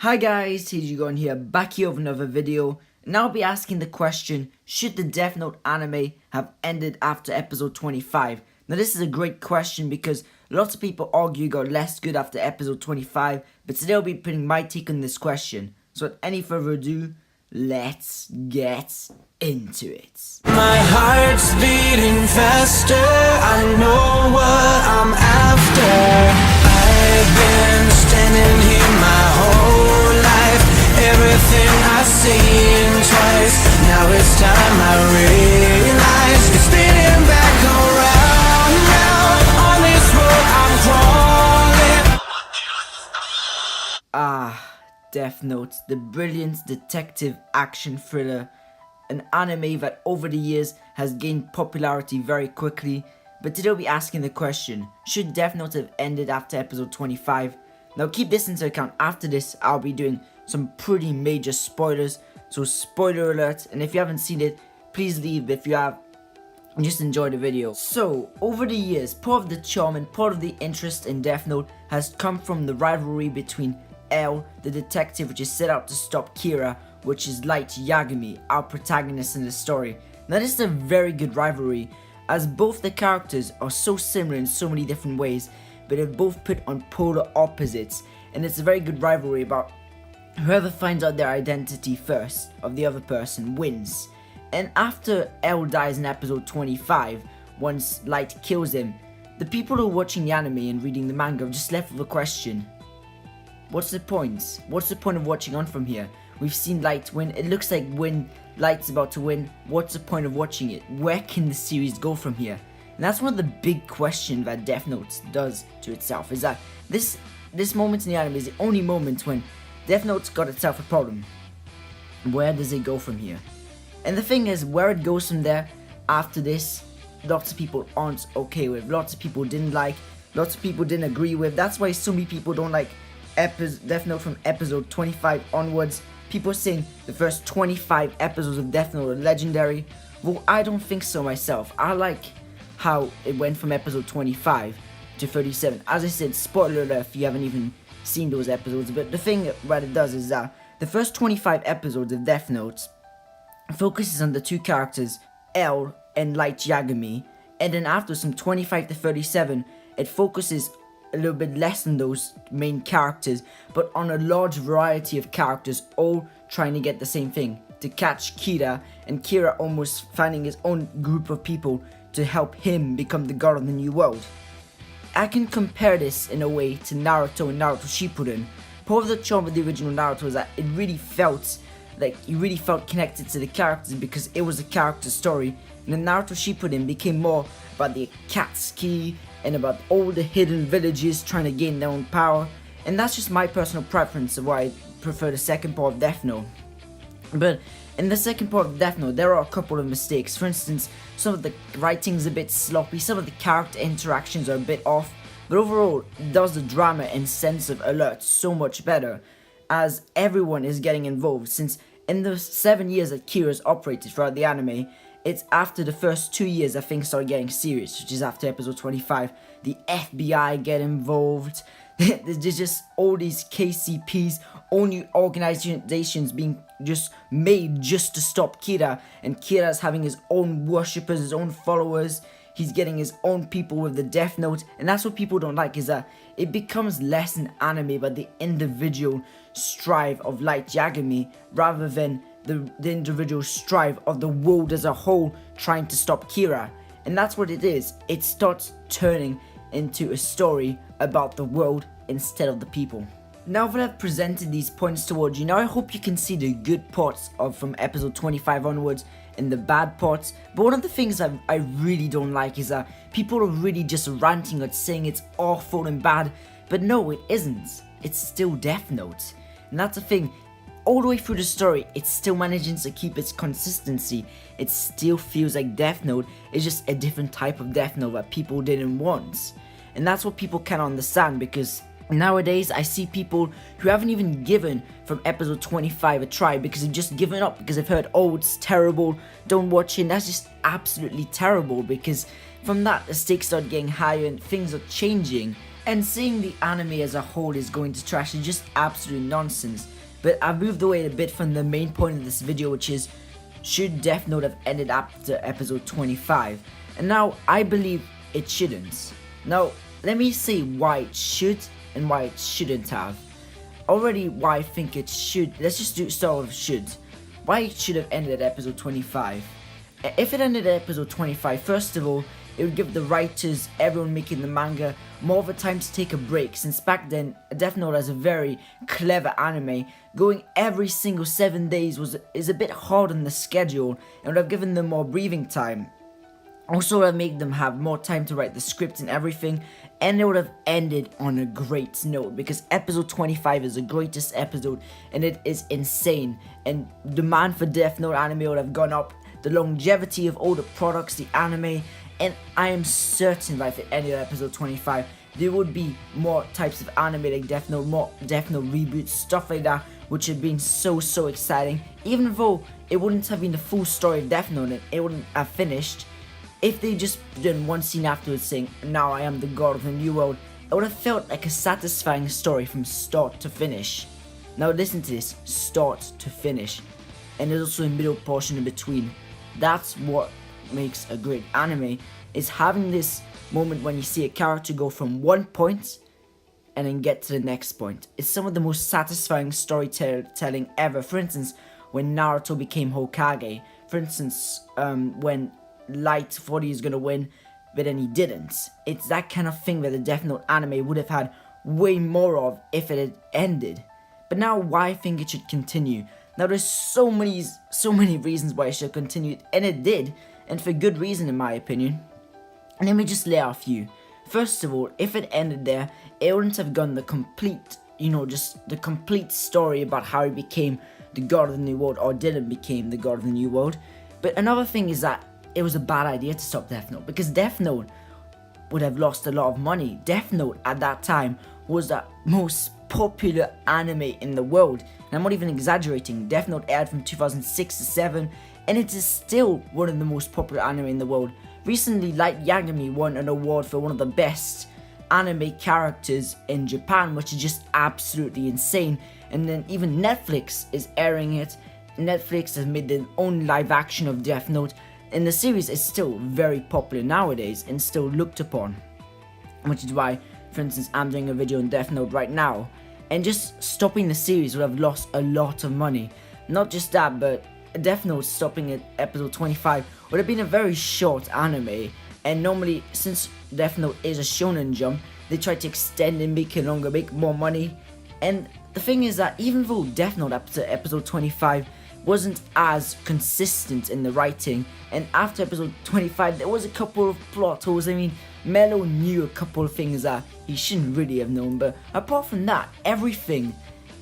Hi guys, Heijigon here, back here with another video, and I'll be asking the question, should the Death Note anime have ended after episode 25? Now this is a great question because lots of people argue it got less good after episode 25, but today I'll be putting my take on this question. So without any further ado, let's get into it. My heart's beating faster, I know what I'm after. I've been standing here my whole life, everything I've seen twice. Now it's time I realize it's spinning back around now. On this road I'm crawling. Death Note, the brilliant detective action thriller, an anime that over the years has gained popularity very quickly. But today we'll be asking the question, should Death Note have ended after episode 25? Now keep this into account, after this I'll be doing some pretty major spoilers, so spoiler alert, and if you haven't seen it, please leave. If you have, just enjoy the video. So, over the years, part of the charm and part of the interest in Death Note has come from the rivalry between L, the detective which is set out to stop Kira, which is Light Yagami, our protagonist in the story. Now this is a very good rivalry, as both the characters are so similar in so many different ways, but they're both put on polar opposites, and it's a very good rivalry about whoever finds out their identity first of the other person wins. And after L dies in episode 25, once Light kills him, the people who are watching the anime and reading the manga are just left with a question. What's the point? What's the point of watching on from here? We've seen Light win. It looks like when Light's about to win, what's the point of watching it? Where can the series go from here? And that's one of the big questions that Death Note does to itself, is that this moment in the anime is the only moment when Death Note's got itself a problem. Where does it go from here? And the thing is, where it goes from there after this, lots of people aren't okay with, lots of people didn't like, lots of people didn't agree with. That's why so many people don't like Death Note from episode 25 onwards. People are saying the first 25 episodes of Death Note are legendary. Well, I don't think so myself. I like how it went from episode 25 to 37. As I said, spoiler alert if you haven't even seen those episodes, but the thing that it does is that the first 25 episodes of Death Note focuses on the two characters, L and Light Yagami, and then after some 25 to 37, it focuses a little bit less on those main characters, but on a large variety of characters, all trying to get the same thing, to catch Kira, and Kira almost finding his own group of people to help him become the god of the new world. I can compare this in a way to Naruto and Naruto Shippuden. Part of the charm of the original Naruto is that it really felt like you really felt connected to the characters because it was a character story, and then Naruto Shippuden became more about the Akatsuki and about all the hidden villages trying to gain their own power, and that's just my personal preference of why I prefer the second part of Death Note. But in the second part of Death Note, there are a couple of mistakes. For instance, some of the writing's a bit sloppy, some of the character interactions are a bit off, but overall, it does the drama and sense of alert so much better, as everyone is getting involved, since in the 7 years that Kira's operated throughout the anime, it's after the first 2 years that things start getting serious, which is after episode 25. The FBI get involved. There's just all these KCPs, all new organizations being just made just to stop Kira. And Kira's having his own worshippers, his own followers. He's getting his own people with the Death Note. And that's what people don't like, is that it becomes less an anime but the individual strive of Light Yagami rather than the individual strive of the world as a whole trying to stop Kira. And that's what it is. It starts turning into a story about the world instead of the people. Now that I've presented these points towards you, now I hope you can see the good parts of from episode 25 onwards and the bad parts. But one of the things I really don't like is that people are really just ranting or saying it's awful and bad, but no, it isn't. It's still Death Note. And that's the thing. All the way through the story, it's still managing to keep its consistency. It still feels like Death Note is just a different type of Death Note that people didn't want. And that's what people can't understand, because nowadays I see people who haven't even given from episode 25 a try because they've just given up because they've heard, oh, it's terrible, don't watch it. And that's just absolutely terrible, because from that the stakes start getting higher and things are changing And saying the anime as a whole is going to trash is just absolute nonsense. But I've moved away a bit from the main point of this video, which is, should Death Note have ended after episode 25? And now, I believe it shouldn't. Now, let me say why it should and why it shouldn't have. Already why I think it should, let's just start with should. Why it should have ended at episode 25. If it ended at episode 25, first of all, it would give the writers, everyone making the manga, more of a time to take a break, since back then, Death Note has a very clever anime. Going every single 7 days is a bit hard on the schedule, and would have given them more breathing time. Also, would have made them have more time to write the script and everything, and it would have ended on a great note, because episode 25 is the greatest episode, and it is insane, and demand for Death Note anime would have gone up, the longevity of all the products, the anime, and I am certain that if it ended at episode 25, there would be more types of anime like Death Note, more Death Note reboots, stuff like that, which had been so exciting. Even though it wouldn't have been the full story of Death Note, and it wouldn't have finished, if they just done one scene afterwards saying, now I am the god of the new world, it would have felt like a satisfying story from start to finish. Now listen to this, start to finish. And there's also a middle portion in between. That's what makes a great anime, is having this moment when you see a character go from one point and then get to the next point. It's some of the most satisfying storytelling ever. For instance, when Naruto became Hokage. For instance, when Light thought he was gonna win, but then he didn't. It's that kind of thing that the Death Note anime would have had way more of if it had ended. But now, why I think it should continue. Now, there's so many reasons why it should continue, and it did, and for good reason in my opinion. And let me just lay out a few. First of all, if it ended there, it wouldn't have gone the complete, just the complete story about how he became the god of the new world, or didn't become the god of the new world. But another thing is that it was a bad idea to stop Death Note, because Death Note would have lost a lot of money. Death Note at that time was the most popular anime in the world, and I'm not even exaggerating. Death Note aired from 2006 to 7, and it is still one of the most popular anime in the world. Recently, Light Yagami won an award for one of the best anime characters in Japan, which is just absolutely insane. And then even Netflix is airing it. Netflix has made their own live action of Death Note, and the series is still very popular nowadays and still looked upon. Which is why, for instance, I'm doing a video on Death Note right now, and just stopping the series would have lost a lot of money. Not just that, but Death Note stopping at episode 25 would have been a very short anime, and normally, since Death Note is a shonen jump, they try to extend and make it longer, make more money. And the thing is that even though Death Note up to episode 25 wasn't as consistent in the writing, and after episode 25 there was a couple of plot holes. I mean, Mello knew a couple of things that he shouldn't really have known, but apart from that, everything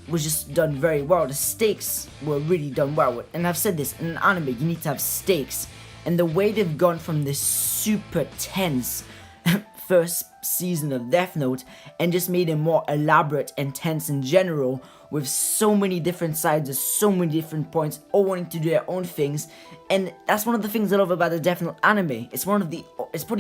was just done very well. The stakes were really done well, and I've said this, in an anime you need to have stakes, and the way they've gone from this super tense first season of Death Note and just made it more elaborate and tense in general, with so many different sides at so many different points, all wanting to do their own things. And that's one of the things I love about the Death Note anime. It's probably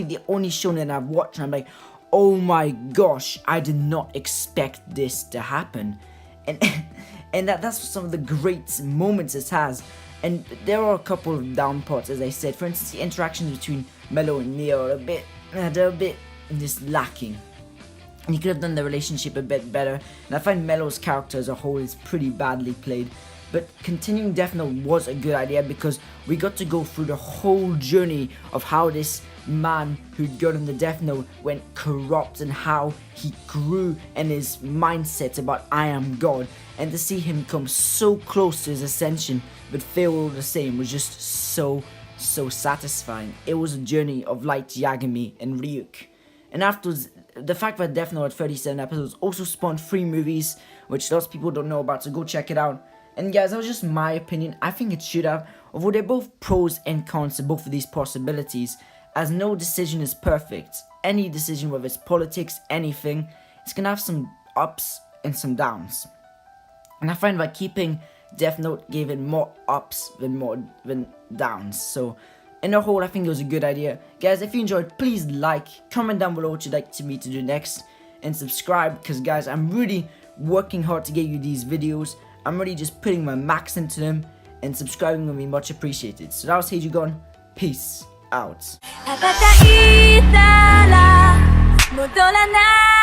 the only shonen I've watched and I'm like, oh my gosh, I did not expect this to happen. And that's some of the great moments it has. And there are a couple of down parts, as I said. For instance, the interactions between Mello and Neo are they're a bit just lacking. And you could have done the relationship a bit better. And I find Mello's character as a whole is pretty badly played. But continuing Death Note was a good idea, because we got to go through the whole journey of how this man who'd gotten the Death Note went corrupt, and how he grew and his mindset about I am God. And to see him come so close to his ascension but fail all the same was just so satisfying. It was a journey of Light Yagami and Ryuk. And afterwards, the fact that Death Note had 37 episodes also spawned 3 movies, which lots of people don't know about, so go check it out. And guys, that was just my opinion. I think it should have, although they're both pros and cons to both of these possibilities, as no decision is perfect. Any decision, whether it's politics, anything, it's gonna have some ups and some downs. And I find that keeping Death Note gave it more ups than downs. So in the whole, I think it was a good idea. Guys, if you enjoyed, please like, comment down below what you'd like me to do next. and subscribe, because guys, I'm really working hard to get you these videos. I'm really just putting my max into them, and subscribing will be much appreciated. So that was Heijugon. Peace out. 羽ばたいたら戻らない